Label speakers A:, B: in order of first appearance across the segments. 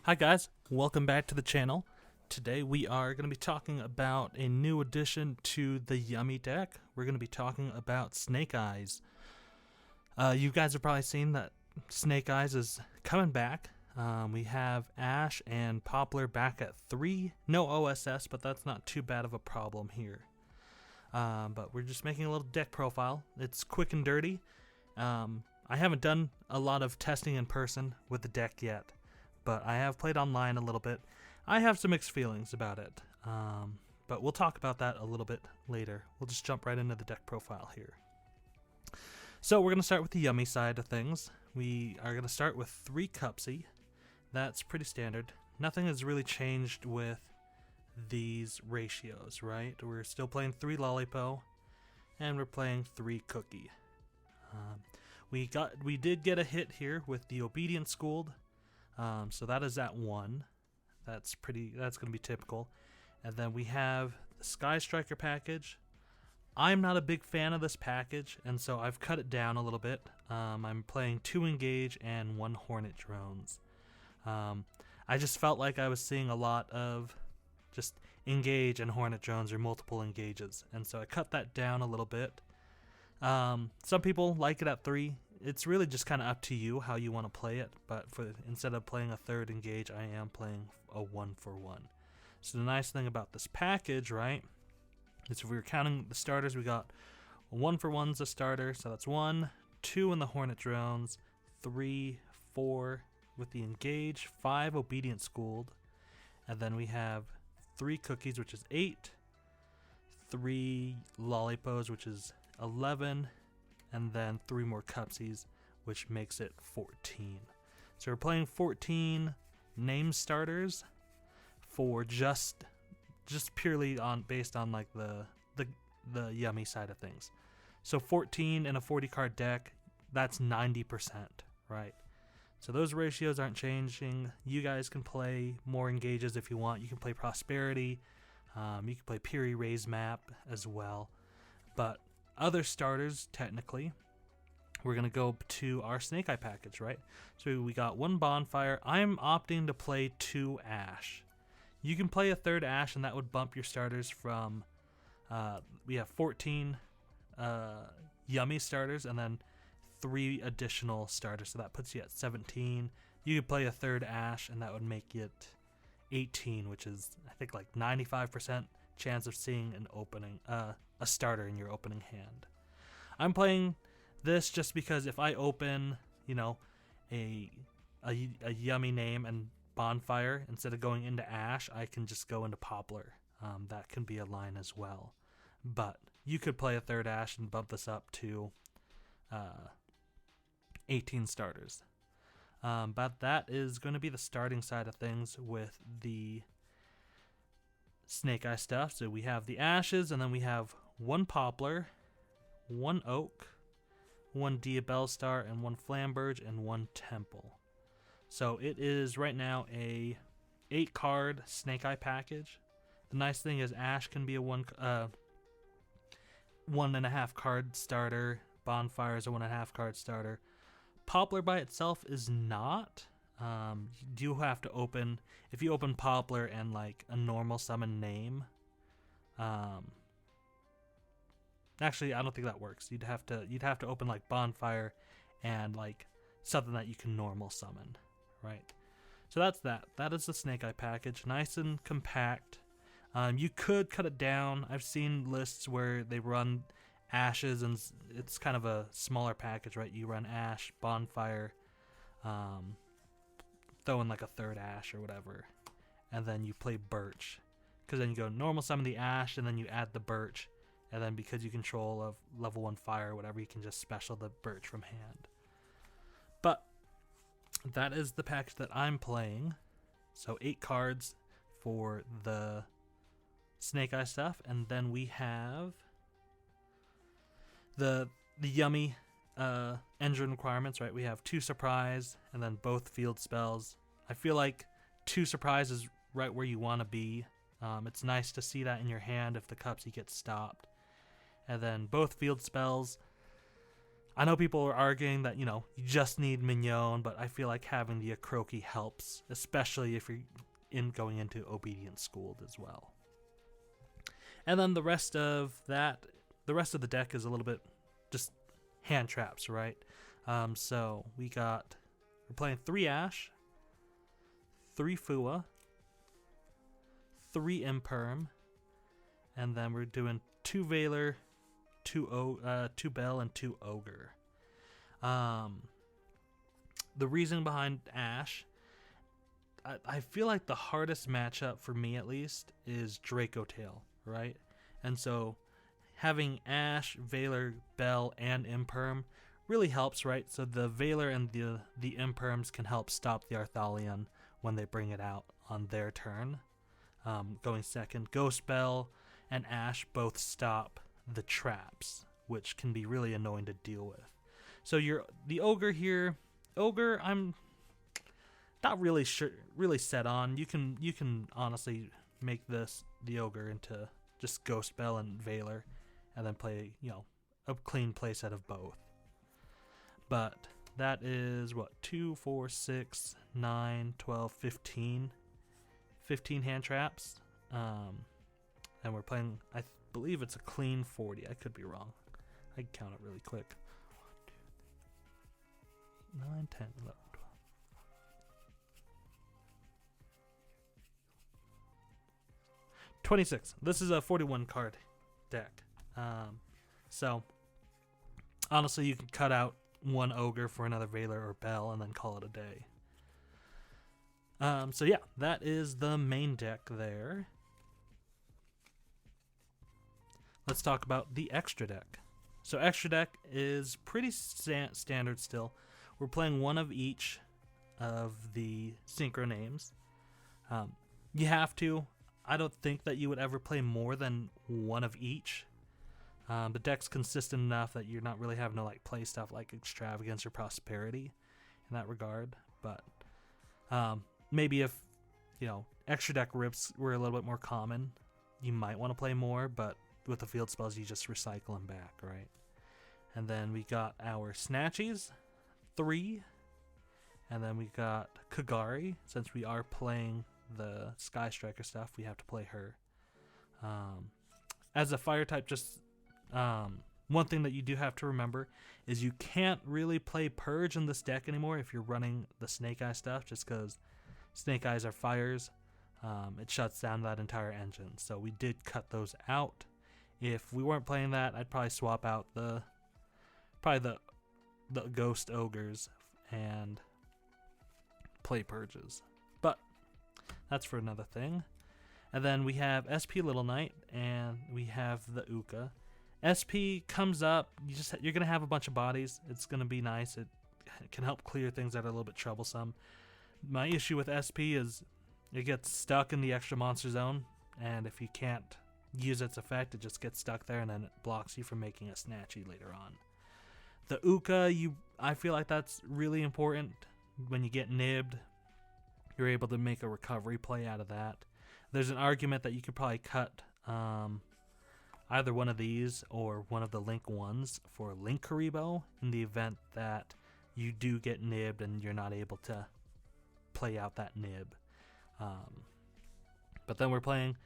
A: Hi guys, welcome back to the channel. Today we are going to be talking about a new addition to the Yummy deck. We're going to be talking about Snake Eyes. You guys have probably seen that Snake Eyes is coming back. We have Ash and Poplar back at 3. No OSS, but that's not too bad of a problem here. But we're just making a little deck profile. It's quick and dirty. I haven't done a lot of testing in person with the deck yet, but I have played online a little bit. I have some mixed feelings about it, but we'll talk about that a little bit later. We'll just jump right into the deck profile here. So we're going to start with the Yummy side of things. We are going to start with 3 Cupsy. That's pretty standard. Nothing has really changed with these ratios, right? We're still playing 3 Lollipo, and we're playing 3 Cookie. We did get a hit here with the Obedient Schooled. So that is at 1. That's going to be typical. And then we have the Sky Striker package. I'm not a big fan of this package, and so I've cut it down a little bit. I'm playing 2 Engage and 1 Hornet Drones. I just felt like I was seeing a lot of just Engage and Hornet Drones or multiple Engages, and so I cut that down a little bit. Some people like it at 3. It's really just kind of up to you how you want to play it, but instead of playing a 3rd Engage, I am playing a 1-for-1. So the nice thing about this package, right, is if we were counting the starters, we got 1-for-1's a starter, so that's 1, 2 in the Hornet Drones, 3, 4 with the Engage, 5 Obedient Schooled, and then we have 3 Cookies, which is 8, 3 Lollipos, which is 11, and then 3 more Cupsies, which makes it 14. So we're playing 14 name starters for just purely based on like the Yummy side of things. So 14 in a 40 card deck, that's 90%, right? So those ratios aren't changing. You guys can play more Engages if you want. You can play Prosperity. You can play Piri Raise Map as well. But other starters, technically, we're going to go to our Snake Eye package, right? So we got 1 Bonfire. I'm opting to play 2 Ash. You can play a 3rd Ash, and that would bump your starters from, we have 14 Yummy starters, and then 3 additional starters, so that puts you at 17. You could play a 3rd Ash, and that would make it 18, which is, I think, like 95% chance of seeing an opening, a starter in your opening hand. I'm playing this just because if I open, a Yummy name and Bonfire instead of going into Ash, I can just go into Poplar. That can be a line as well. But you could play a 3rd Ash and bump this up to 18 starters. But that is going to be the starting side of things with the Snake Eye stuff. So we have the Ashes, and then we have 1 Poplar, 1 Oak, 1 Diabellstar, and 1 Flamberge, and 1 Temple. So it is right now a 8 card Snake Eye package. The nice thing is Ash can be a 1.5 card starter. Bonfire is a 1.5 card starter. Poplar by itself is not. You do have to open, if you open Poplar and like a normal summon name, actually I don't think that works. You'd have to open like Bonfire and like something that you can normal summon, right? So that's that. That is the Snake Eye package, nice and compact. You could cut it down. I've seen lists where they run Ashes and it's kind of a smaller package, right? You run Ash, Bonfire, throw in like a 3rd Ash or whatever, and then you play Birch, because then you go normal summon the Ash and then you add the Birch, and then because you control a level 1 fire or whatever, you can just special the Birch from hand. But that is the package that I'm playing. So 8 cards for the Snake Eye stuff, and then we have the Yummy engine requirements, right? We have 2 Surprise and then both field spells. I feel like 2 Surprise is right where you want to be. It's nice to see that in your hand if the Cupsy gets stopped. And then both field spells. I know people are arguing that, you just need Mignon, but I feel like having the Akroki helps, especially if you're going into Obedient Schooled as well. And then the rest of the deck is a little bit just hand traps, right? So we're playing 3 Ash, 3 Fua, 3 Imperm, and then we're doing 2 Valor, 2 Bell, and 2 Ogre. The reason behind Ash, I feel like the hardest matchup for me at least is Draco Tail, right? And so having Ash, Valor, Bell, and Imperm really helps, right? So the Valor and the Imperms can help stop the Arthalion when they bring it out on their turn. Going second, Ghost Bell and Ash both stop the traps, which can be really annoying to deal with. So the Ogre here. Ogre, I'm not really set on. You can honestly make the Ogre into just Ghost Bell and Valor, and then play a clean playset of both. But that is 2, 4, 6, 9, 12, 15 hand traps. And we're playing, I believe it's a clean 40. I could be wrong. I can count it really quick. 1, 2, 9, 10, 11, 12. 26. This is a 41 card deck. So honestly, you can cut out 1 Ogre for another Valor or Bell and then call it a day. So yeah, that is the main deck there. Let's talk about the extra deck. So extra deck is pretty standard still. We're playing 1 of each of the synchro names. You have to. I don't think that you would ever play more than 1 of each. The deck's consistent enough that you're not really having to play stuff like Extravagance or Prosperity in that regard. But maybe if extra deck rips were a little bit more common, you might want to play more. But with the field spells, you just recycle them back, right? And then we got our Snatchies, 3, and then we got Kagari. Since we are playing the Sky Striker stuff, we have to play her. As a fire type, just one thing that you do have to remember is you can't really play Purge in this deck anymore if you're running the Snake Eye stuff, just because Snake Eyes are fires. It shuts down that entire engine. So we did cut those out. If we weren't playing that, I'd probably swap out the Ghost Ogres and play Purges. But that's for another thing. And then we have SP Little Knight, and we have the Uka. SP comes up, you're gonna have a bunch of bodies. It's gonna be nice. It can help clear things that are a little bit troublesome. My issue with SP is it gets stuck in the extra monster zone, and if you can't use its effect, it just gets stuck there, and then it blocks you from making a Snatchy later on. The Uka, I feel like that's really important. When you get nibbed, you're able to make a recovery play out of that. There's an argument that you could probably cut either one of these or one of the Link ones for Link Karibo in the event that you do get nibbed and you're not able to play out that nib. But then we're playing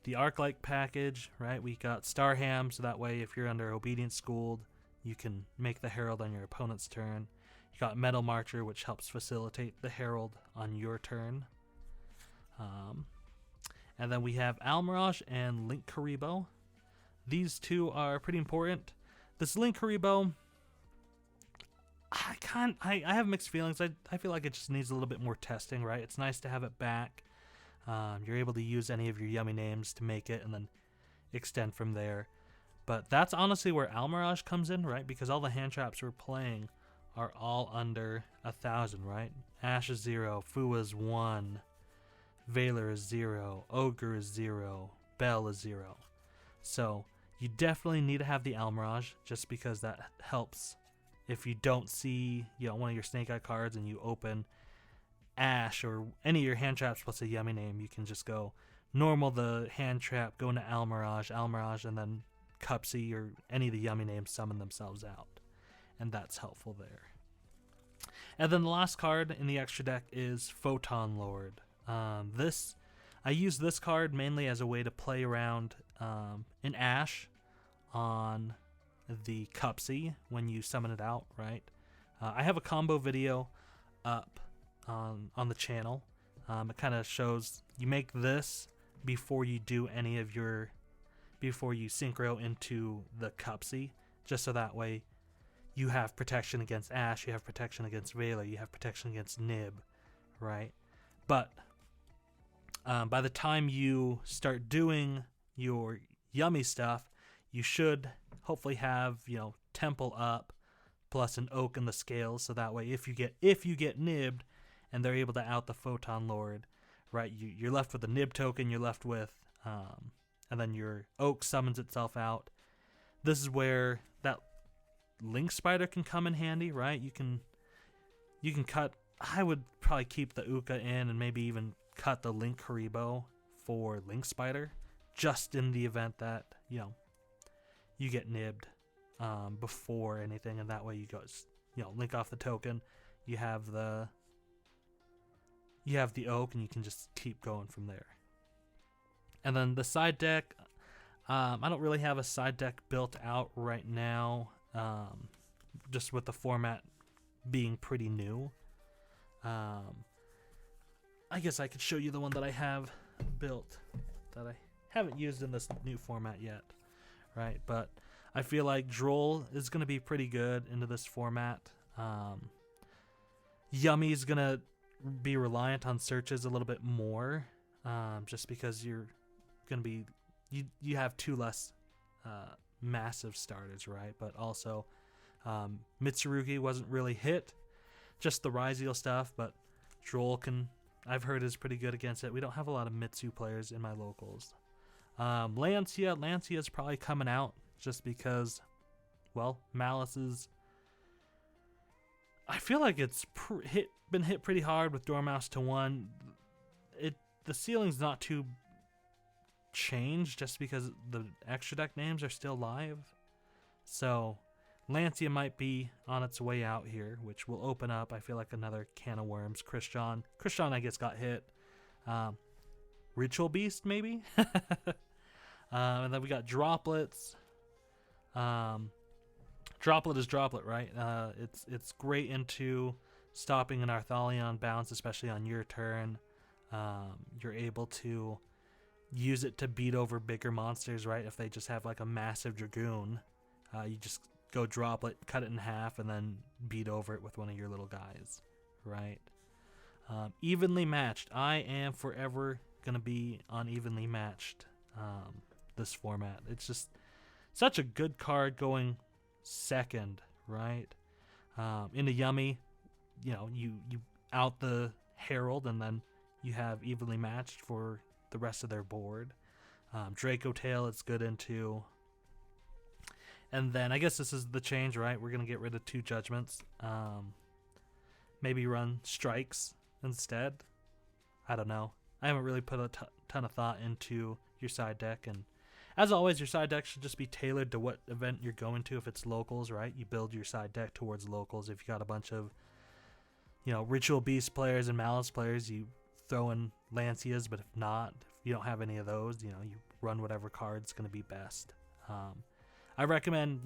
A: the Arc-like package, right? We got Starham, so that way if you're under Obedient Schooled, you can make the Herald on your opponent's turn. You got Metal Marcher, which helps facilitate the Herald on your turn. And then we have Almirage and Link Karibo. These two are pretty important. This Link Karibo, I have mixed feelings. I feel like it just needs a little bit more testing, right? It's nice to have it back. You're able to use any of your yummy names to make it and then extend from there. But that's honestly where Almirage comes in, right? Because all the hand traps we're playing are all under 1,000, right? Ash is 0, Fua is 1, Valor is 0, Ogre is 0, Bell is 0. So you definitely need to have the Almirage, just because that helps. If you don't see one of your Snake Eye cards and you open Ash or any of your hand traps plus a yummy name, you can just go normal the hand trap, go into Almirage, and then Cupsy or any of the yummy names summon themselves out. and that's helpful there. And then the last card in the extra deck is Photon Lord. I use this card mainly as a way to play around in Ash on the Cupsy when you summon it out, right? I have a combo video up on the channel. It kind of shows you make this before you do any of before you synchro into the Cupsy, just so that way you have protection against Ash, you have protection against Vela, you have protection against Nib, right? But by the time you start doing your yummy stuff, you should hopefully have, Temple up plus an Oak in the scales, so that way if you get nibbed and they're able to out the Photon Lord, right, you're left with a nib token, you're left with and then your Oak summons itself out. This is where that Link Spider can come in handy, right? You can cut. I would probably keep the Uka in and maybe even cut the Link Haribo for Link Spider, just in the event that you get nibbed before anything, and that way you go link off the token. You have the Oak, and you can just keep going from there. And then the side deck, I don't really have a side deck built out right now, just with the format being pretty new. I guess I could show you the one that I have built that I haven't used in this new format yet, right? But I feel like Droll is going to be pretty good into this format. Yummy is going to be reliant on searches a little bit more, just because you're going to be you have two less massive starters, right? But also Mitsurugi wasn't really hit, just the Ryzeal stuff, but Droll I've heard is pretty good against it. We don't have a lot of Mitsu players in my locals. Lancia is probably coming out just because, well, Malice is, I feel like it's been hit pretty hard with Dormouse to 1. The ceiling's not too changed just because the extra deck names are still live. So Lancia might be on its way out here, which will open up, I feel like, another can of worms. Christian, I guess, got hit. Ritual Beast, maybe? And then we got Droplets. Droplet is Droplet, right? It's great into stopping an Arthalion bounce, especially on your turn. You're able to use it to beat over bigger monsters, right? If they just have like a massive Dragoon, you just go Droplet, cut it in half, and then beat over it with one of your little guys, right? Evenly matched. I am forever going to be on evenly matched this format. It's just such a good card going second, right? Into Yummy, you out the Herald, and then you have evenly matched for the rest of their board. Draco Tail, it's good into. And then I guess this is the change, right? We're going to get rid of 2 judgments. Maybe run strikes instead. I don't know. I haven't really put a ton of thought into your side deck. And as always, your side deck should just be tailored to what event you're going to. If it's locals, right? You build your side deck towards locals. If you got a bunch of, Ritual Beast players and Malice players, you throw in Lancias. But if not, if you don't have any of those, you run whatever card's going to be best. I recommend,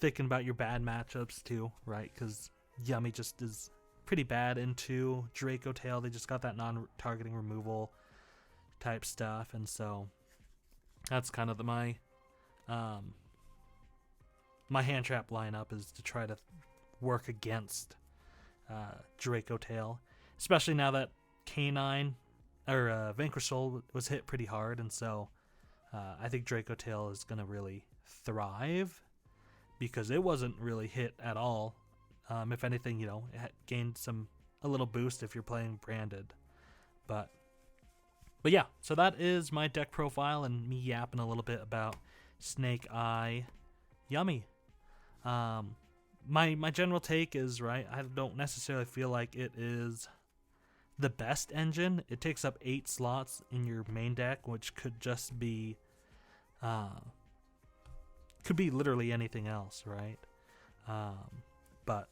A: thinking about your bad matchups too, right? Because Yummy just is pretty bad into Draco Tail. They just got that non-targeting removal type stuff, and so that's kind of my hand trap lineup is to try to work against Draco Tail, especially now that K9 or Vanquish Soul was hit pretty hard, and so I think Draco Tail is going to really thrive because it wasn't really hit at all. If anything, it gained a little boost if you're playing branded. But yeah, so that is my deck profile and me yapping a little bit about Snake Eye Yummy. My general take is, right, I don't necessarily feel like it is the best engine. It takes up 8 slots in your main deck, which could just be literally anything else, right? But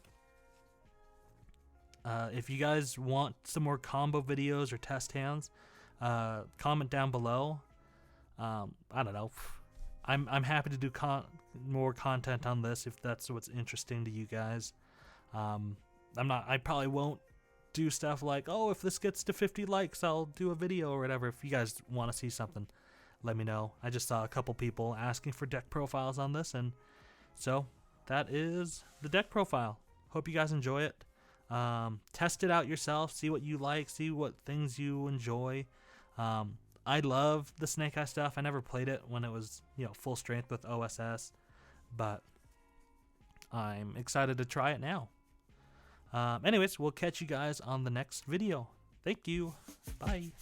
A: if you guys want some more combo videos or test hands, comment down below. I don't know. I'm happy to do more content on this if that's what's interesting to you guys. I probably won't do stuff like, oh, if this gets to 50 likes, I'll do a video or whatever. If you guys want to see something, let me know. I just saw a couple people asking for deck profiles on this, and so that is the deck profile. Hope you guys enjoy it. Test it out yourself, see what you like, see what things you enjoy. I love the Snake Eye stuff. I never played it when it was, full strength with OSS, but I'm excited to try it now. Anyways, we'll catch you guys on the next video. Thank you. Bye.